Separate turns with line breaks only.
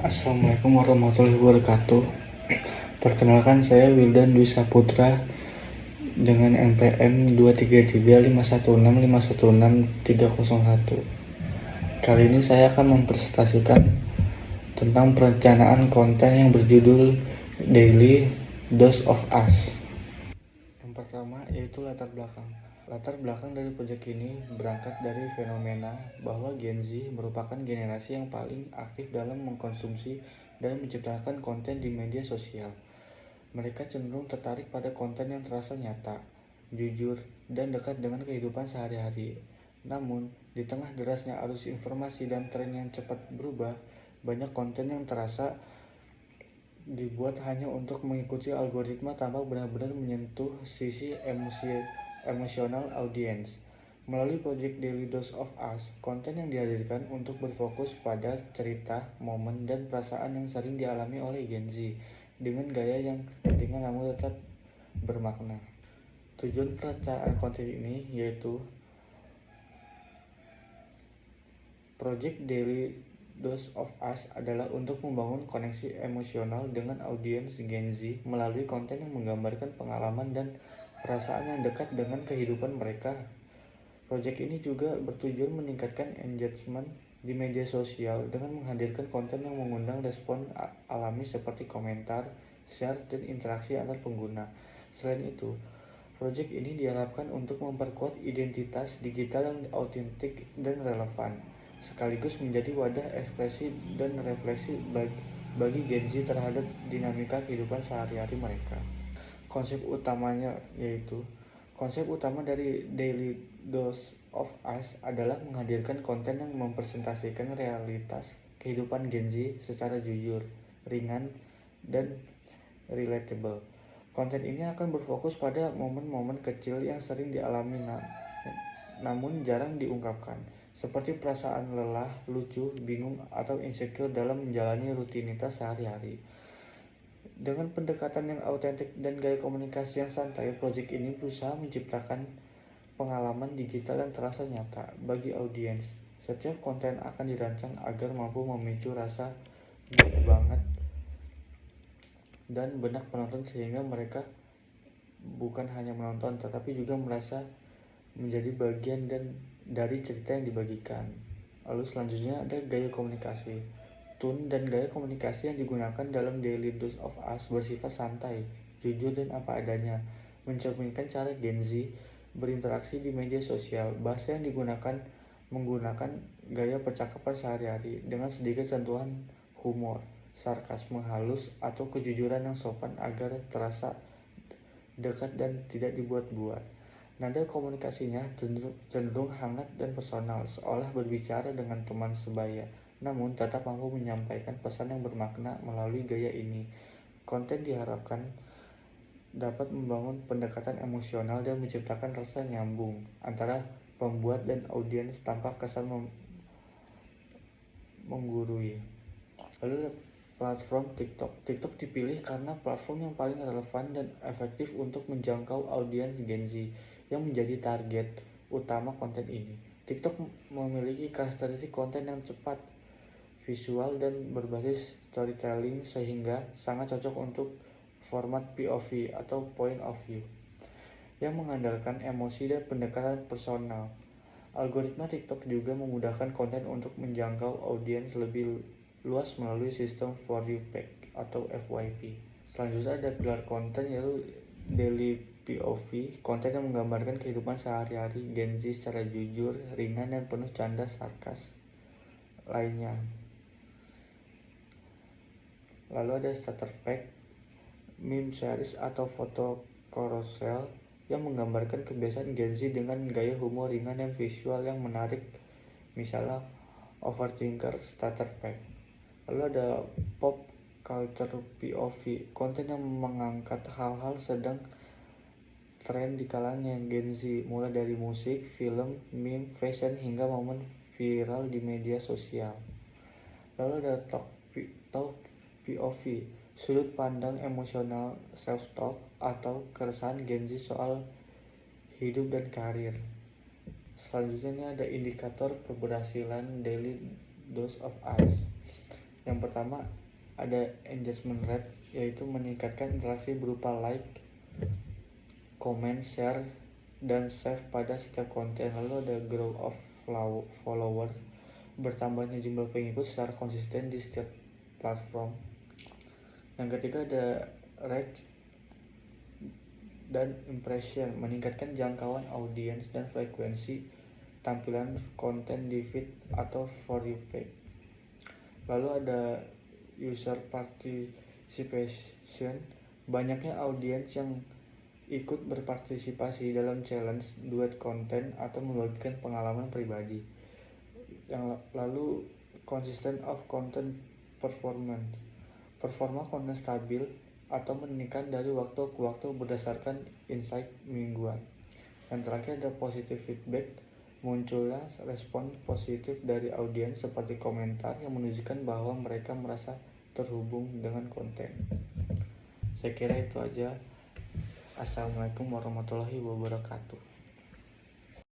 Assalamualaikum warahmatullahi wabarakatuh. Perkenalkan, saya Wildan Dwi Saputra dengan NPM 2335165163001. Kali ini saya akan mempresentasikan tentang perencanaan konten yang berjudul Daily Dose of Us. Yang pertama yaitu latar belakang. Latar belakang dari proyek ini berangkat dari fenomena bahwa Gen Z merupakan generasi yang paling aktif dalam mengkonsumsi dan menciptakan konten di media sosial. Mereka cenderung tertarik pada konten yang terasa nyata, jujur, dan dekat dengan kehidupan sehari-hari. Namun, di tengah derasnya arus informasi dan tren yang cepat berubah, banyak konten yang terasa dibuat hanya untuk mengikuti algoritma tanpa benar-benar menyentuh sisi emosional audiens. Melalui proyek Daily Dose of Us, konten yang dihadirkan untuk berfokus pada cerita, momen, dan perasaan yang sering dialami oleh Gen Z dengan gaya yang ringan namun tetap bermakna. Tujuan perencanaan konten ini yaitu Project Daily Dose of Us adalah untuk membangun koneksi emosional dengan audiens Gen Z melalui konten yang menggambarkan pengalaman dan perasaan yang dekat dengan kehidupan mereka. Proyek ini juga bertujuan meningkatkan engagement di media sosial dengan menghadirkan konten yang mengundang respon alami seperti komentar, share, dan interaksi antar pengguna. Selain itu, proyek ini diharapkan untuk memperkuat identitas digital yang autentik dan relevan, sekaligus menjadi wadah ekspresi dan refleksi bagi Gen Z terhadap dinamika kehidupan sehari-hari mereka. Konsep utama dari Daily Dose of Us adalah menghadirkan konten yang mempresentasikan realitas kehidupan Gen Z secara jujur, ringan, dan relatable. Konten ini akan berfokus pada momen-momen kecil yang sering dialami namun jarang diungkapkan, seperti perasaan lelah, lucu, bingung, atau insecure dalam menjalani rutinitas sehari-hari. Dengan pendekatan yang autentik dan gaya komunikasi yang santai, proyek ini berusaha menciptakan pengalaman digital yang terasa nyata bagi audiens. Setiap konten akan dirancang agar mampu memicu rasa gue banget dan benak penonton sehingga mereka bukan hanya menonton tetapi juga merasa menjadi bagian dari cerita yang dibagikan. Lalu selanjutnya ada gaya komunikasi. Tone dan gaya komunikasi yang digunakan dalam Daily Dose of Us bersifat santai, jujur, dan apa adanya, mencerminkan cara Gen Z berinteraksi di media sosial. Bahasa yang digunakan menggunakan gaya percakapan sehari-hari dengan sedikit sentuhan humor, sarkasme halus, atau kejujuran yang sopan agar terasa dekat dan tidak dibuat-buat. Nada komunikasinya cenderung hangat dan personal, seolah berbicara dengan teman sebaya, namun tetap mampu menyampaikan pesan yang bermakna melalui gaya ini. Konten diharapkan dapat membangun pendekatan emosional dan menciptakan rasa nyambung antara pembuat dan audiens tanpa kesan menggurui. Lalu platform TikTok. TikTok dipilih karena platform yang paling relevan dan efektif untuk menjangkau audiens Gen Z yang menjadi target utama konten ini. TikTok memiliki karakteristik konten yang cepat, visual, dan berbasis storytelling sehingga sangat cocok untuk format POV atau point of view yang mengandalkan emosi dan pendekatan personal. Algoritma TikTok juga memudahkan konten untuk menjangkau audiens lebih luas melalui sistem For You Page atau FYP. Selanjutnya ada pilar konten yaitu Daily POV, konten yang menggambarkan kehidupan sehari-hari Gen Z secara jujur, ringan, dan penuh canda sarkas lainnya. Lalu ada starter pack, meme series atau foto carousel yang menggambarkan kebiasaan Gen Z dengan gaya humor ringan dan visual yang menarik, misalnya Overthinker Starter Pack. Lalu ada pop culture POV, konten yang mengangkat hal-hal sedang tren di kalangan Gen Z, mulai dari musik, film, meme, fashion, hingga momen viral di media sosial. Lalu ada talk POV, sudut pandang emosional self-talk atau keresahan Gen Z soal hidup dan karir. Selanjutnya ada indikator keberhasilan Daily Dose of Us. Yang pertama ada engagement rate, yaitu meningkatkan interaksi berupa like, comment, share, dan save pada setiap konten. Lalu ada growth of followers, bertambahnya jumlah pengikut secara konsisten di setiap platform. Yang ketiga ada reach dan impression, meningkatkan jangkauan audiens dan frekuensi tampilan konten di feed atau for you page. Lalu ada user participation, banyaknya audiens yang ikut berpartisipasi dalam challenge, duet konten, atau membagikan pengalaman pribadi. Yang lalu consistent of content performance, performa konten stabil atau meningkat dari waktu ke waktu berdasarkan insight mingguan. Yang terakhir ada positive feedback, munculnya respon positif dari audiens seperti komentar yang menunjukkan bahwa mereka merasa terhubung dengan konten. Saya kira itu aja. Assalamualaikum warahmatullahi wabarakatuh.